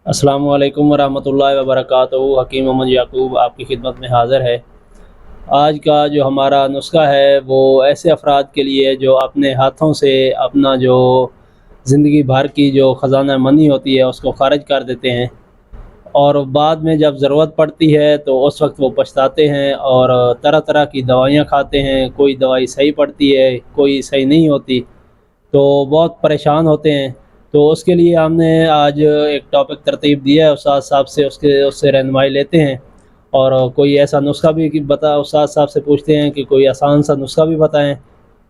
अस्सलामु अलैकुम वरहमतुल्लाहि वबरकातुहू। हकीम मोहम्मद याकूब आपकी खिदमत में हाज़िर है। आज का जो हमारा नुस्खा है वो ऐसे अफराद के लिए जो अपने हाथों से अपना जो ज़िंदगी भर की जो ख़जाना मनी होती है उसको ख़ारिज कर देते हैं, और बाद में जब ज़रूरत पड़ती है तो उस वक्त वो पछताते हैं और तरह तरह की दवाइयाँ खाते हैं। कोई दवाई सही पड़ती है, कोई सही नहीं होती, तो बहुत परेशान होते हैं। तो उसके लिए हमने आज एक टॉपिक तरतीब दिया है उस्ताद साहब से, उससे रहनुमाई लेते हैं और कोई ऐसा नुस्खा भी कि उस्ताद साहब से पूछते हैं कि कोई आसान सा नुस्खा भी बताएं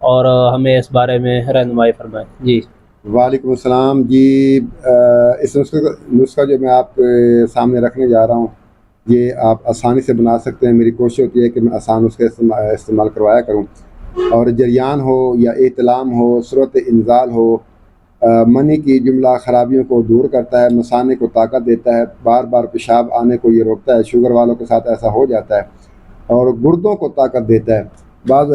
और हमें इस बारे में रहनुमाई फरमाएं। जी वालेकुम अस्सलाम जी। इस नुस्खा जो मैं आपके सामने रखने जा रहा हूँ, ये आप आसानी से बना सकते हैं। मेरी कोशिश होती है कि मैं आसान नुस्खे इस्तेमाल करवाया करूँ, और जरियान हो या इतलाम हो, सूरत इंजाल हो, मनी की जुमला खराबियों को दूर करता है, मसाने को ताकत देता है, बार बार पेशाब आने को ये रोकता है। शुगर वालों के साथ ऐसा हो जाता है। और गुर्दों को ताकत देता है। बाद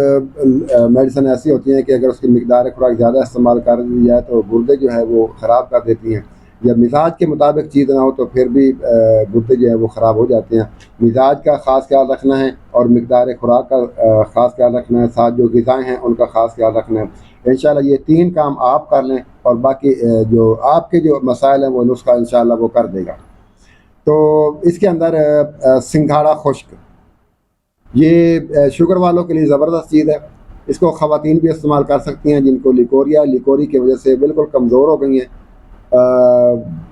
मेडिसिन ऐसी होती हैं कि अगर उसकी मिकदार खुराक ज़्यादा इस्तेमाल कर दी जाए तो गुर्दे जो है वो ख़राब कर देती हैं। जब मिजाज के मुताबिक चीज़ ना हो तो फिर भी गुर्दे जो है वो ख़राब हो जाते हैं। मिजाज का ख़ास ख्याल रखना है और मिकदार खुराक का ख़ास ख्याल रखना है, साथ जो ग़िज़ाएँ हैं उनका ख़ास ख्याल रखना है। इंशाल्लाह ये 3 काम आप कर लें और बाकी जो आपके जो मसाइल हैं वो नुस्खा इंशाल्लाह वो कर देगा। तो इसके अंदर सिंघाड़ा खुश्क, ये शुगर वालों के लिए ज़बरदस्त चीज़ है। इसको ख़वातीन भी इस्तेमाल कर सकती हैं जिनको लिकोरी की वजह से बिल्कुल कमज़ोर हो गई हैं,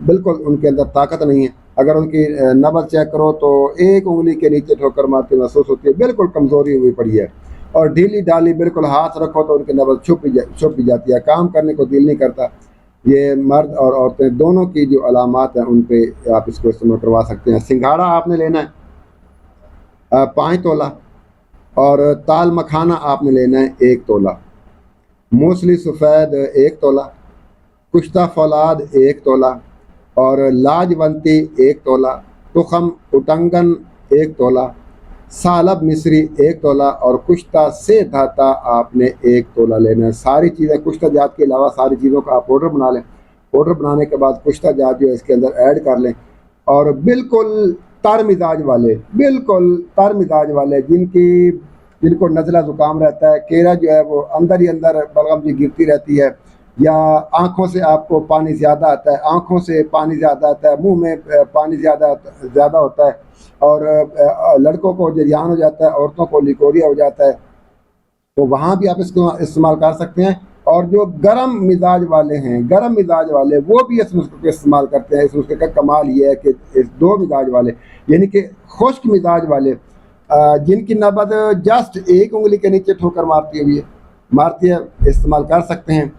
बिल्कुल उनके अंदर ताकत नहीं है। अगर उनकी नब्ज़ चेक करो तो एक उंगली के नीचे ठोकर मारती महसूस होती है, बिल्कुल कमज़ोरी हुई पड़ी है। और ढीली ढाली बिल्कुल हाथ रखो तो उनकी नब्ज़ छुप भी जाती है, काम करने को दिल नहीं करता। ये मर्द और औरतें दोनों की जो अलामात हैं उन पर आप इसको इस्तेमाल करवा सकते हैं। सिंघाड़ा आपने लेना है 5 तोला, और ताल मखाना आपने लेना है 1 तोला, मूसली सफ़ेद 1 तोला, कुश्ता फौलाद 1 तोला, और लाजवंती 1 तोला, तुखम उटंगन 1 तोला, सालब मिस्री 1 तोला, और कुश्ता से धाता आपने 1 तोला लेना है। सारी चीज़ें कुश्ता जात के अलावा सारी चीज़ों का आप पाउडर बना लें। पाउडर बनाने के बाद कुश्ता जात जो है इसके अंदर ऐड कर लें, और बिल्कुल तर मिजाज वाले जिनको नज़ला ज़ुकाम रहता है, केरा जो है वो अंदर ही अंदर बलगम जी गिरती रहती है, या आँखों से आपको पानी ज़्यादा आता है, मुंह में पानी ज़्यादा होता है, और लड़कों को जरियान हो जाता है, औरतों को लिकोरिया हो जाता है, तो वहाँ भी आप इसको इस्तेमाल कर सकते हैं। और जो गरम मिजाज वाले वो भी इस नुस्खे को इस्तेमाल करते हैं। इस नुस्खे का कमाल ये है कि इस 2 मिजाज वाले यानी कि खुश्क मिजाज वाले, जिनकी नब्ज़ जस्ट 1 उंगली के नीचे ठोकर मारती है इस्तेमाल कर सकते हैं।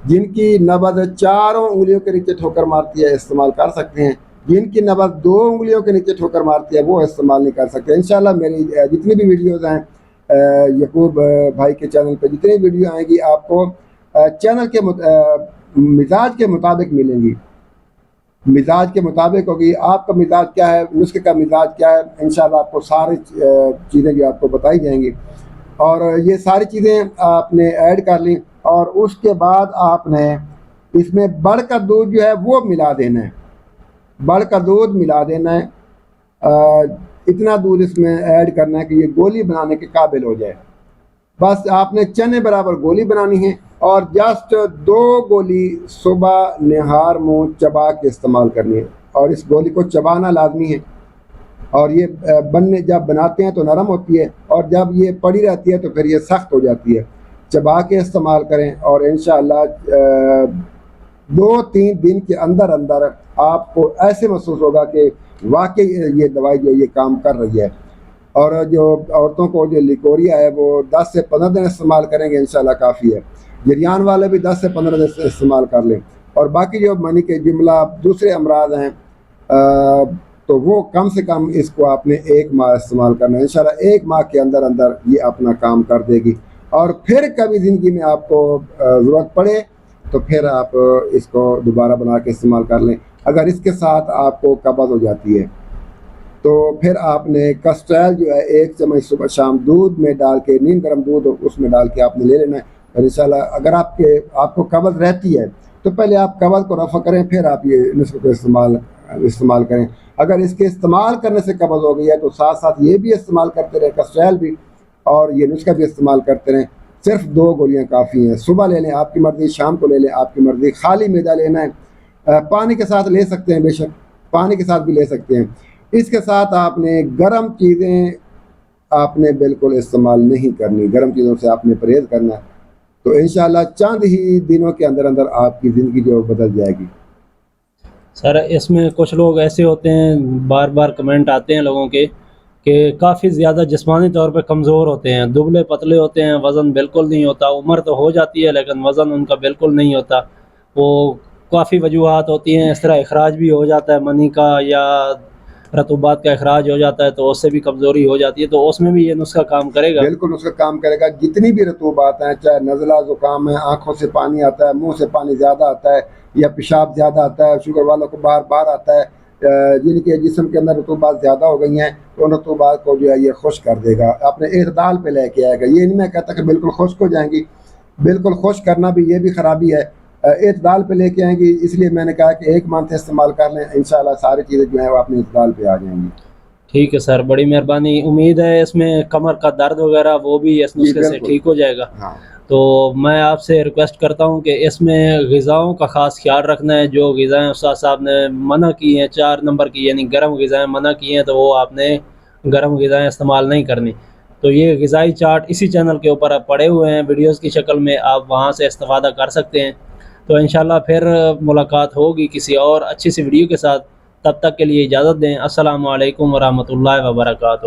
जिनकी नब्ज़ 4 उंगलियों के नीचे ठोकर मारती है इस्तेमाल कर सकते हैं। जिनकी नब्ज़ 2 उंगलियों के नीचे ठोकर मारती है वो इस्तेमाल नहीं कर सकते। इंशाल्लाह मेरी जितनी भी वीडियोज़ हैं याकूब भाई के चैनल पे, जितनी वीडियो आएंगी आपको चैनल के मिजाज के मुताबिक मिलेंगी, मिजाज के मुताबिक होगी। आपका मिजाज क्या है, नुस्खे का मिजाज क्या है, इंशाल्लाह आपको सारी चीज़ें जो आपको बताई जाएंगी। और ये सारी चीज़ें आपने ऐड कर ली, और उसके बाद आपने इसमें बढ़कर दूध जो है वो मिला देना है, इतना दूध इसमें ऐड करना है कि ये गोली बनाने के काबिल हो जाए। बस आपने चने बराबर गोली बनानी है, और जस्ट 2 गोली सुबह निहार मुँह चबा के इस्तेमाल करनी है, और इस गोली को चबाना लाजमी है। और ये जब बनाते हैं तो नरम होती है, और जब ये पड़ी रहती है तो फिर ये सख्त हो जाती है। चबा के इस्तेमाल करें, और इंशाअल्लाह 2-3 दिन के अंदर आपको ऐसे महसूस होगा कि वाकई ये दवाई जो ये काम कर रही है। और जो औरतों को जो लिकोरिया है वो 10 से 15 दिन इस्तेमाल करेंगे इंशाल्लाह काफ़ी है। जरियान वाले भी 10 से 15 दिन इस्तेमाल कर लें। और बाकी जो मनी के जुमला दूसरे अमराज हैं तो वो कम से कम इसको आपने 1 माह इस्तेमाल करना है। इंशाल्लाह 1 माह के अंदर ये अपना काम कर देगी। और फिर कभी ज़िंदगी में आपको ज़रूरत पड़े तो फिर आप इसको दोबारा बना के इस्तेमाल कर लें। अगर इसके साथ आपको कब्ज़ हो जाती है तो फिर आपने कस्ट्रैल जो है 1 चम्मच सुबह शाम दूध में डाल के, नीम गर्म दूध उसमें डाल के आपने ले लेना है। और इंशाल्लाह अगर आपको कब्ज़ रहती है तो पहले आप कब्ज़ को रफ़ा करें, फिर आप ये नुस्खे को इस्तेमाल استعمال کریں. اگر اس کے استعمال کرنے سے قبض ہو گئی ہے تو ساتھ ساتھ یہ بھی استعمال کرتے رہیں, کسٹریل بھی اور یہ نسخہ بھی استعمال کرتے رہیں. صرف 2 گولیاں کافی ہیں, صبح لے لیں آپ کی مرضی, شام کو لے لیں آپ کی مرضی. خالی معدہ لینا ہے, پانی کے ساتھ لے سکتے ہیں, بے شک پانی کے ساتھ بھی لے سکتے ہیں. اس کے ساتھ آپ نے گرم چیزیں آپ نے بالکل استعمال نہیں کرنی, گرم چیزوں سے آپ نے پرہیز کرنا ہے. تو انشاءاللہ چند ہی دنوں کے اندر اندر آپ کی زندگی جو بدل جائے گی. سر اس میں کچھ لوگ ایسے ہوتے ہیں, بار بار کمنٹ آتے ہیں لوگوں کے کہ کافی زیادہ جسمانی طور پہ کمزور ہوتے ہیں, دبلے پتلے ہوتے ہیں, وزن بالکل نہیں ہوتا. عمر تو ہو جاتی ہے لیکن وزن ان کا بالکل نہیں ہوتا. وہ کافی وجوہات ہوتی ہیں, اس طرح اخراج بھی ہو جاتا ہے منی کا, یا رطوبات کا اخراج ہو جاتا ہے تو اس سے بھی کمزوری ہو جاتی ہے. تو اس میں بھی یہ نسخہ کام کرے گا؟ بالکل اس کا کام کرے گا. جتنی بھی رطوبات ہیں, چاہے نزلہ زکام ہے, آنکھوں سے پانی آتا ہے, منہ سے پانی زیادہ آتا ہے, یا پیشاب زیادہ آتا ہے, شوگر والوں کو بار بار آتا ہے, جن کے جسم کے اندر رطوبات زیادہ ہو گئی ہیں, تو ان رطوبات کو جو ہے یہ خشک کر دے گا, اپنے اعتدال پہ لے کے آئے گا. یہ نہیں میں کہتا کہ بالکل خشک ہو جائیں گی, بالکل خشک کرنا بھی یہ بھی خرابی ہے. اعتدال پہ لے کے آئیں گی, اس لیے میں نے کہا کہ 1 منتھ استعمال کر لیں, انشاءاللہ ساری چیزیں جو ہیں وہ اپنے اعتدال پہ آ جائیں گی. ٹھیک ہے سر, بڑی مہربانی. امید ہے اس میں کمر کا درد وغیرہ وہ بھی اس نسخے سے ٹھیک ہو جائے گا. ہاں, تو میں آپ سے ریکویسٹ کرتا ہوں کہ اس میں غذاؤں کا خاص خیال رکھنا ہے. جو غذائیں استاد صاحب نے منع کی ہیں 4 نمبر کی, یعنی گرم غذائیں منع کی ہیں, تو وہ آپ نے گرم غذائیں استعمال نہیں کرنی. تو یہ غذائی چارٹ اسی چینل کے اوپر پڑے ہوئے ہیں ویڈیوز کی شکل میں, آپ وہاں سے استفادہ کر سکتے ہیں. تو انشاءاللہ پھر ملاقات ہوگی کسی اور اچھی سی ویڈیو کے ساتھ. تب تک کے لیے اجازت دیں. السلام علیکم ورحمۃ اللہ وبرکاتہ.